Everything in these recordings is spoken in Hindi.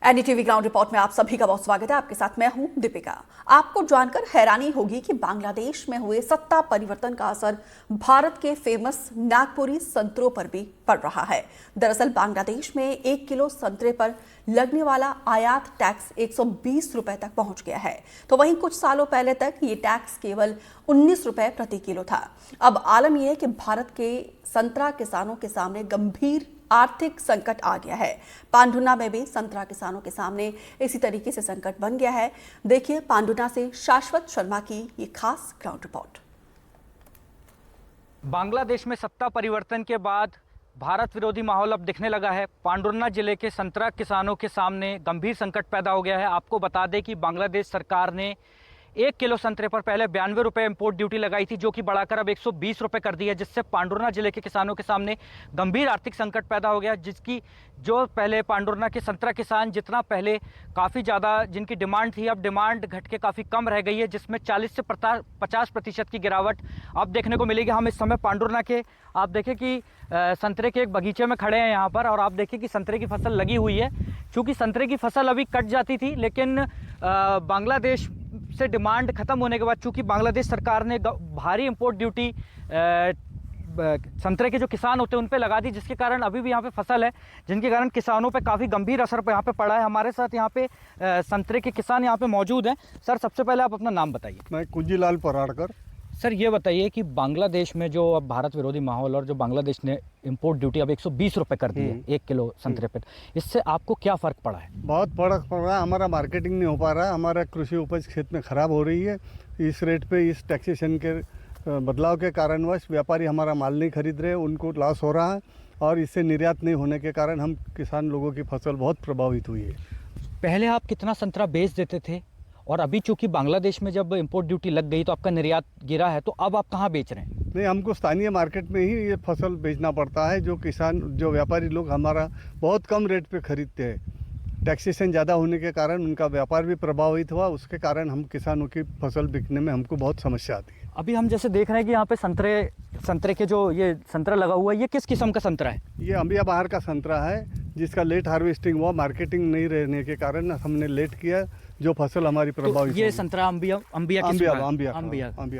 एनडीटीवी ग्राउंड रिपोर्ट में आप सभी का बहुत स्वागत है। आपके साथ मैं हूं दीपिका। आपको जानकर हैरानी होगी कि बांग्लादेश में हुए सत्ता परिवर्तन का असर भारत के फेमस नागपुरी संतरों पर भी पड़ रहा है। दरअसल बांग्लादेश में 1 किलो संतरे पर लगने वाला आयात टैक्स 120 रुपए तक पहुंच गया है, तो वहीं कुछ सालों पहले तक ये टैक्स केवल 19 रुपए प्रति किलो था। अब आलम यह है कि भारत के संतरा किसानों के सामने गंभीर आर्थिक संकट आ गया है। पांडुना में भी संतरा किसानों के सामने इसी तरीके से संकट बन गया है। देखिए पांडुना से शाश्वत शर्मा की ये खास ग्राउंड रिपोर्ट। बांग्लादेश में सत्ता परिवर्तन के बाद भारत विरोधी माहौल अब दिखने लगा है। पांडुना जिले के संतरा किसानों के सामने गंभीर संकट पैदा हो गया है। आपको बता दें कि बांग्लादेश सरकार ने 1 किलो संतरे पर पहले 92 रुपये इम्पोर्ट ड्यूटी लगाई थी, जो कि बढ़ाकर अब 120 रुपये कर दी है, जिससे पांडुना जिले के किसानों के सामने गंभीर आर्थिक संकट पैदा हो गया। जिसकी जो पहले पांडुना के संतरा किसान जितना पहले काफ़ी ज़्यादा जिनकी डिमांड थी, अब डिमांड घट के काफ़ी कम रह गई है, जिसमें 40 से 50% की गिरावट अब देखने को मिलेगी। हम इस समय पांडुना के आप देखें कि संतरे के एक बगीचे में खड़े हैं यहाँ पर, और आप देखें कि संतरे की फसल लगी हुई है। चूँकि संतरे की फसल अभी कट जाती थी, लेकिन बांग्लादेश से डिमांड खत्म होने के बाद चूंकि बांग्लादेश सरकार ने भारी इंपोर्ट ड्यूटी संतरे के जो किसान होते हैं उन पे लगा दी, जिसके कारण अभी भी यहाँ पे फसल है, जिनके कारण किसानों पे काफ़ी गंभीर असर यहाँ पे पड़ा है। हमारे साथ यहाँ पे संतरे के किसान यहाँ पे मौजूद हैं। सर, सबसे पहले आप अपना नाम बताइए। मैं कुंजीलाल पराड़कर। सर, ये बताइए कि बांग्लादेश में जो अब भारत विरोधी माहौल और जो बांग्लादेश ने इंपोर्ट ड्यूटी अब 120 रुपये कर दी है 1 किलो संतरे पे, इससे आपको क्या फ़र्क पड़ा है? बहुत फर्क पड़ रहा है। हमारा मार्केटिंग नहीं हो पा रहा है, हमारा कृषि उपज खेत में ख़राब हो रही है। इस रेट पे, इस टैक्सेशन के बदलाव के कारणवश व्यापारी हमारा माल नहीं खरीद रहे, उनको लॉस हो रहा है, और इससे निर्यात नहीं होने के कारण हम किसान लोगों की फसल बहुत प्रभावित हुई है। पहले आप कितना संतरा बेच देते थे, और अभी चूंकि बांग्लादेश में जब इंपोर्ट ड्यूटी लग गई तो आपका निर्यात गिरा है, तो अब आप कहाँ बेच रहे हैं? नहीं, हमको स्थानीय मार्केट में ही ये फसल बेचना पड़ता है। जो व्यापारी लोग हमारा बहुत कम रेट पे खरीदते हैं। टैक्सेशन ज़्यादा होने के कारण उनका व्यापार भी प्रभावित हुआ, उसके कारण हम किसानों की फसल बिकने में हमको बहुत समस्या आती है। अभी हम जैसे देख रहे हैं कि यहाँ पे संतरे के जो ये संतरा लगा हुआ है, ये किस किस्म का संतरा है? ये अंबिया बहार का संतरा है, जिसका लेट हार्वेस्टिंग हुआ। मार्केटिंग नहीं रहने के कारण हमने लेट किया, जो फसल हमारी प्रभावित तो ये संतरा अंबिया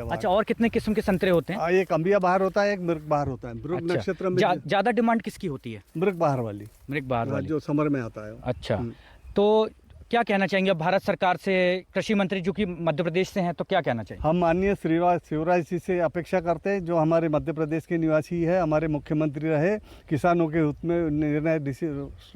अच्छा, और कितने किस्म के संतरे होते हैं? एक अंबिया बहार होता है, एक मृग बहार होता है। मृग नक्षत्र में ज्यादा डिमांड किसकी होती है? मृग बहार वाली जो समर में आता है। अच्छा, तो क्या कहना चाहेंगे भारत सरकार से? कृषि मंत्री जो कि मध्य प्रदेश से हैं, तो क्या कहना चाहिए? हम माननीय शिवराज जी से अपेक्षा करते हैं, जो हमारे मध्य प्रदेश के निवासी है, हमारे मुख्यमंत्री रहे, किसानों के हित में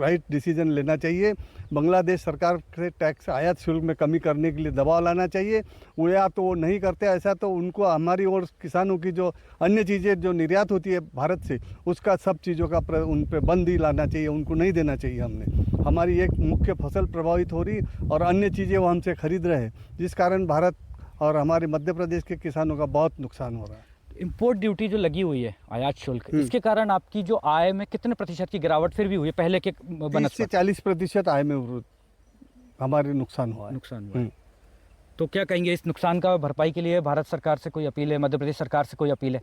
राइट डिसीजन लेना चाहिए। बांग्लादेश सरकार से टैक्स आयात शुल्क में कमी करने के लिए दबाव लाना चाहिए। वो या तो वो नहीं करते, ऐसा तो उनको हमारी और किसानों की जो अन्य चीज़ें जो निर्यात होती है भारत से, उसका सब चीज़ों का उन पर बंदी लाना चाहिए, उनको नहीं देना चाहिए। हमारी एक मुख्य फसल प्रभावित हो रही और अन्य चीज़ें वो हमसे खरीद रहे हैं, जिस कारण भारत और हमारे मध्य प्रदेश के किसानों का बहुत नुकसान हो रहा है। इंपोर्ट ड्यूटी जो लगी हुई है, आयात शुल्क, इसके कारण आपकी जो आय में कितने प्रतिशत की गिरावट फिर भी हुई है पहले के बनस्पत? 30 से 40% आय में हमारे नुकसान हुआ है। तो क्या कहेंगे, इस नुकसान का भरपाई के लिए भारत सरकार से कोई अपील है, मध्य प्रदेश सरकार से कोई अपील है?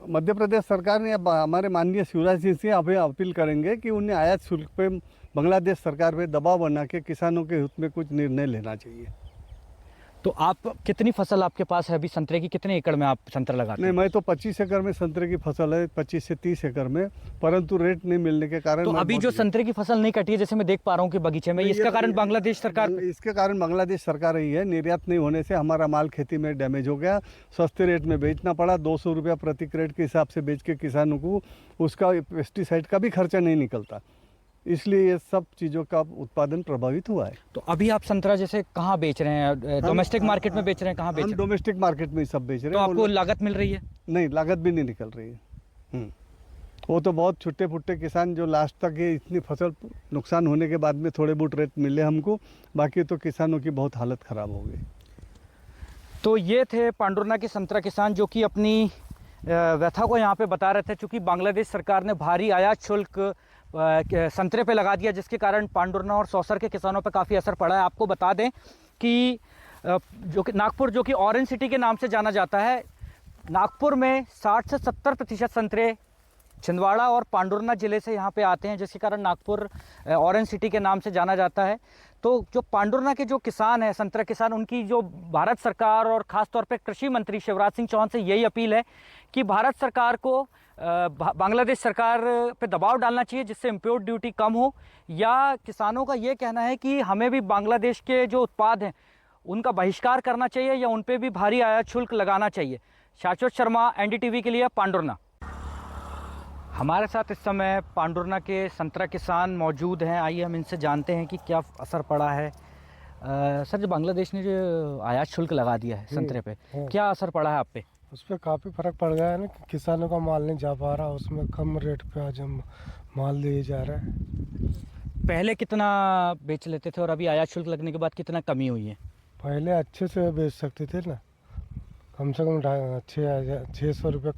मध्य प्रदेश सरकार ने अब हमारे माननीय शिवराज जी से अभी अपील करेंगे कि उन्हें आयात शुल्क पे बांग्लादेश सरकार पे दबाव बना के किसानों के हित में कुछ निर्णय लेना चाहिए। तो आप कितनी फसल आपके पास है अभी संतरे की? कितने एकड़ में आप संतरा लगाते हैं? नहीं, मैं तो 25 एकड़ में संतरे की फसल है, 25 से 30 एकड़ में, परंतु रेट नहीं मिलने के कारण। तो अभी जो संतरे की फसल नहीं कटी है, जैसे मैं देख पा रहा हूँ कि बगीचे में, इसका कारण बांग्लादेश सरकार? इसके कारण बांग्लादेश सरकार ही है। निर्यात नहीं होने से हमारा माल खेती में डैमेज हो गया, सस्ते रेट में बेचना पड़ा। 200 रुपया प्रति क्रेट के हिसाब से बेच के किसानों को उसका पेस्टिसाइड का भी खर्चा नहीं निकलता, इसलिए ये सब चीज़ों का उत्पादन प्रभावित हुआ है। तो अभी आप संतरा जैसे कहाँ बेच रहे हैं? डोमेस्टिक मार्केट में बेच रहे हैं? कहाँ बेच रहे हैं? डोमेस्टिक मार्केट में सब बेच रहे हैं। तो आपको लागत मिल रही है? नहीं, लागत भी नहीं निकल रही है। वो तो बहुत छुट्टे फुट्टे किसान जो लास्ट तक ये इतनी फसल नुकसान होने के बाद में थोड़े बहुत रेट मिले हमको, बाकी तो किसानों की बहुत हालत ख़राब हो गई। तो ये थे पांडुना के संतरा किसान, जो कि अपनी व्यथा को यहाँ पे बता रहे थे। चूँकि बांग्लादेश सरकार ने भारी आयात शुल्क संतरे पे लगा दिया, जिसके कारण पांडुना और सौसर के किसानों पे काफ़ी असर पड़ा है। आपको बता दें कि जो कि नागपुर, जो कि ऑरेंज सिटी के नाम से जाना जाता है, नागपुर में 60 से 70% संतरे छिंदवाड़ा और पांडुरना ज़िले से यहाँ पे आते हैं, जिसके कारण नागपुर ऑरेंज सिटी के नाम से जाना जाता है। तो जो पांडुरना के जो किसान हैं, संतरा किसान, उनकी जो भारत सरकार और ख़ास तौर पे कृषि मंत्री शिवराज सिंह चौहान से यही अपील है कि भारत सरकार को बांग्लादेश सरकार पे दबाव डालना चाहिए जिससे इम्पोर्ट ड्यूटी कम हो, या किसानों का ये कहना है कि हमें भी बांग्लादेश के जो उत्पाद हैं उनका बहिष्कार करना चाहिए या उन पे भी भारी आयात शुल्क लगाना चाहिए। शाश्वत शर्मा, एनडीटीवी के लिए पांडुरना। हमारे साथ इस समय पांडुरना के संतरा किसान मौजूद हैं। आइए हम इनसे जानते हैं कि क्या असर पड़ा है। सर, जो बांग्लादेश ने जो आयात शुल्क लगा दिया है संतरे पे, क्या असर पड़ा है आप पे? उस पर काफ़ी फ़र्क पड़ गया है ना, किसानों का माल नहीं जा पा रहा, उसमें कम रेट पे आज हम माल दिए जा रहा है। पहले कितना बेच लेते थे और अभी आयात शुल्क लगने के बाद कितना कमी हुई है? पहले अच्छे से बेच सकते थे ना, कम से कम 600 रुपये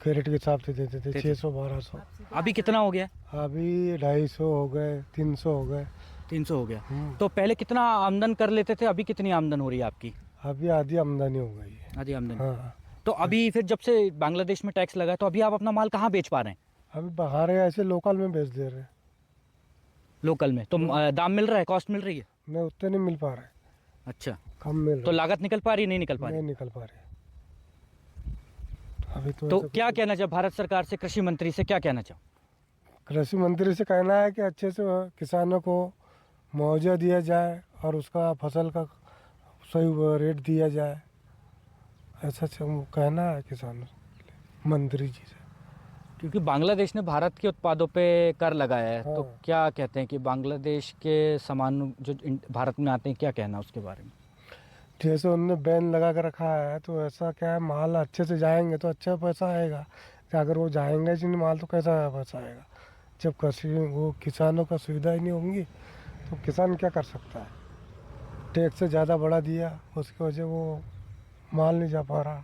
कैरेट के हिसाब से देते थे, 600-1200। अभी कितना हो गया? अभी 250 हो गए, 300 हो गए। 300 हो गया। तो पहले कितना आमदन कर लेते थे, अभी कितनी आमदन हो रही है आपकी? अभी आधी आमदनी हो गई है। आधी आमदनी। हाँ। तो अभी फिर जब से बांग्लादेश में टैक्स लगा है तो अभी आप अपना माल कहाँ बेच पा रहे हैं? अभी बाहर है, ऐसे लोकल में बेच दे रहे हैं। लोकल में तो दाम मिल रहा है, कॉस्ट मिल रही है? मैं उतने नहीं मिल पा रहा है। अच्छा, कम मिल तो रहा लागत निकल पा रही, नहीं निकल पा है, रही? नहीं निकल पा रही अभी। तो क्या कहना चाहो भारत सरकार से, कृषि मंत्री से क्या कहना चाहो? कृषि मंत्री से कहना है कि अच्छे से किसानों को मुआवजा दिया जाए और उसका फसल का सही रेट दिया जाए, ऐसा कहना है किसानों मंत्री जी से। क्योंकि बांग्लादेश ने भारत के उत्पादों पे कर लगाया है, तो हाँ। क्या कहते हैं कि बांग्लादेश के सामान जो भारत में आते हैं, क्या कहना है उसके बारे में? जैसे उन्होंने बैन लगा कर रखा है, तो ऐसा क्या है, माल अच्छे से जाएंगे तो अच्छा पैसा आएगा। कि अगर वो जाएंगे नहीं माल तो कैसा पैसा आएगा? जब कृषि वो किसानों का सुविधा ही नहीं होंगी तो किसान क्या कर सकता है? टैक्स से ज़्यादा बढ़ा दिया, उसकी वजह वो माल नहीं जा पा रहा।